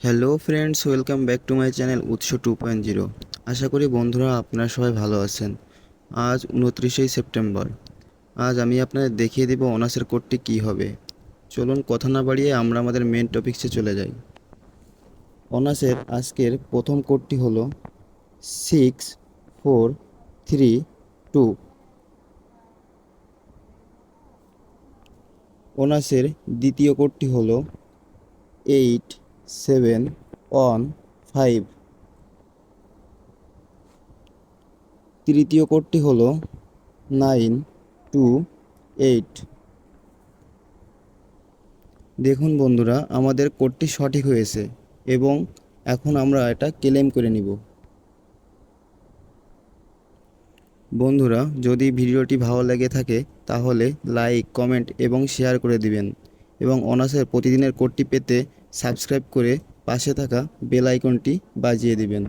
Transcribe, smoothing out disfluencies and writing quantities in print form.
Hello friends, welcome back to my channel উৎস 2.0। আশা করি বন্ধুরা আপনারা সবাই ভালো আছেন। আজ 29 সেপ্টেম্বর। আজ আমি আপনাদের দেখিয়ে দেব অনার্সের কোডটি কী হবে। চলুন কথা না বাড়িয়ে আমরা আমাদের মেন টপিকসে চলে যাই। অনার্সের আজকের প্রথম কোডটি হলো 6432। অনার্সের দ্বিতীয় কোডটি হলো 8715। তৃতীয় কোডটি হলো 928। দেখুন বন্ধুরা, আমাদের কোডটি সঠিক হয়েছে এবং এখন আমরা এটা ক্লেম করে নিব। বন্ধুরা, যদি ভিডিওটি ভালো লেগে থাকে তাহলে লাইক, কমেন্ট এবং শেয়ার করে দিবেন এবং অনার্সের প্রতিদিনের কোডটি পেতে সাবস্ক্রাইব করে পাশে থাকা বেল আইকনটি বাজিয়ে দিবেন।